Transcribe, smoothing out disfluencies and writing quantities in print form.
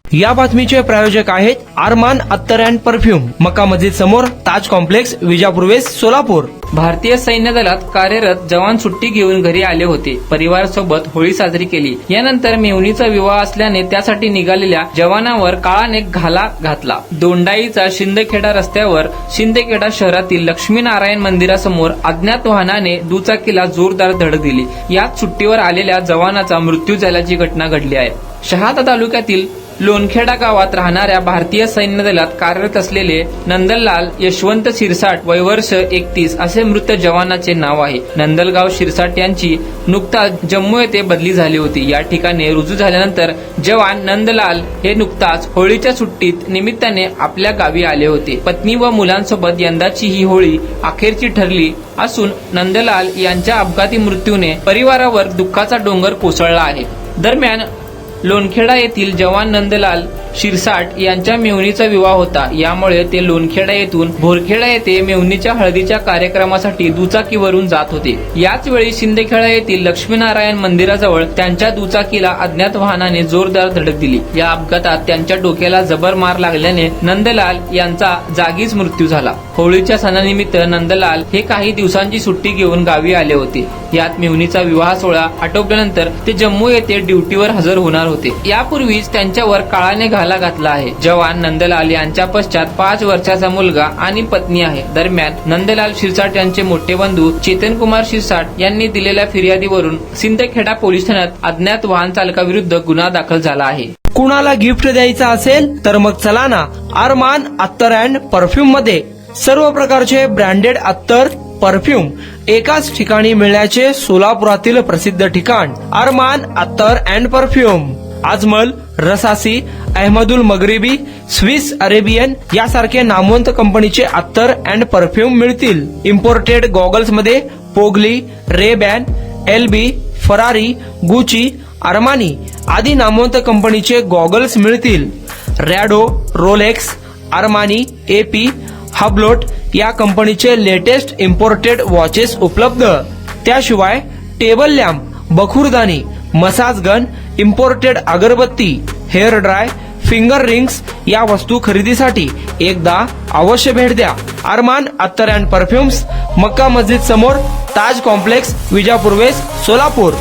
या बातमीचे प्रायोजक आहेत अरमान अत्तर अँड परफ्यूम, मक्का मस्जिद समोर, ताज कॉम्प्लेक्स, विजापूर वेस्ट, सोलापूर। भारतीय सैन्य दलात कार्यरत जवान सुट्टी घेऊन घरी आले होते। परिवारासोबत होळी साजरी केली। यानंतर मेहुणीचा विवाह असल्याने त्यासाठी निघालेल्या जवानावर काळाने घाला घातला। दोंडाईचा शिंदखेडा रस्त्यावर शिंदखेडा शहरातील लक्ष्मीनारायण मंदिरासमोर अज्ञात वाहनाने दुचाकीला जोरदार धडक दिली। यात सुट्टीवर आलेल्या जवानाचा मृत्यू झाल्याची घटना घडली आहे। शहादा तालुक्यातील लोणखेडा गावात राहणाऱ्या भारतीय सैन्य दलात कार्यरत असलेले नंदलाल यशवंत शिरसाट वय वर्ष 31 असे मृत जवानाचे नाव आहे। नंदलगाव शिरसाट यांची नुकताच जम्मू येथे बदली झाली होती। या ठिकाणी रुजू झाल्यानंतर जवान नंदलाल हे नुकताच होळीच्या सुट्टीत निमित्ताने आपल्या गावी आले होते। पत्नी व मुलांसोबत यंदाची ही होळी अखेरची ठरली असून नंदलाल यांच्या अपघाती मृत्यूने परिवारावर दुःखाचा डोंगर कोसळला आहे। दरम्यान लोणखेडा येथील जवान नंदलाल शिरसाट यांच्या मेहुणीचा विवाह होता। यामुळे ते लोणखेडा येथून भोरखेडा येथे मेहुणीच्या हळदीच्या कार्यक्रमासाठी दुचाकीवरून जात होते। याच वेळी शिंदखेडा येथील लक्ष्मीनारायण मंदिराजवळ त्यांच्या दुचाकीला अज्ञात वाहनाने जोरदार धडक दिली। या अपघातात त्यांच्या डोक्याला जबर मार लागल्याने नंदलाल यांचा जागीच मृत्यू झाला। होळीच्या सणानिमित्त नंदलाल हे काही दिवसांची सुट्टी घेऊन गावी आले होते। यात मेहुणीचा विवाह सोहळा आटोपल्यानंतर ते जम्मू येथे ड्युटीवर हजर होणार होते। यापूर्वीच त्यांच्यावर काळाने घाला घातला आहे। जवान नंदलाल यांच्या पश्चात 5 वर्षाचा मुलगा आणि पत्नी आहे। दरम्यान नंदलाल शिरसाट यांचे मोठे बंधू चेतन कुमार शिरसाट यांनी दिलेल्या फिर्यादीवरून सिंदखेडा पोलीस ठाण्यात अज्ञात वाहन चालकाविरुद्ध गुन्हा दाखल झाला आहे। कुणाला गिफ्ट द्यायचं असेल तर मग चला ना अरमान अत्तर अँड परफ्यूम मध्ये। सर्व प्रकारचे ब्रँडेड अत्तर परफ्यूम एकाच ठिकाणी मिळण्याचे सोलापुरातील प्रसिद्ध ठिकाण अरमान अत्तर and perfume. Ajmal, Rasasi, Ahmedul Maghribi, Swiss Arabian यासारखे नामवंत कंपनीचे अत्तर अँड परफ्यूम मिळतील। इम्पोर्टेड गॉगल्स मध्ये पोगली, Ray Ban, LB, Ferrari, Gucci, Armani आदी नामवंत कंपनीचे गॉगल्स मिळतील। Rado, Rolex, Armani, AP, Hublot या कंपनीचे लेटेस्ट इम्पोर्टेड वॉचेस उपलब्ध। त्याशिवाय टेबल लॅम्प, बखुरदानी, मसाज गन, इम्पोर्टेड अगरबत्ती, हेअर ड्राय, फिंगर रिंग्स या वस्तू खरेदीसाठी एकदा अवश्य भेट द्या। अरमान अत्तर अँड परफ्यूम्स, मक्का मस्जिद समोर, ताज कॉम्प्लेक्स, विजापूर वेस्ट, सोलापूर।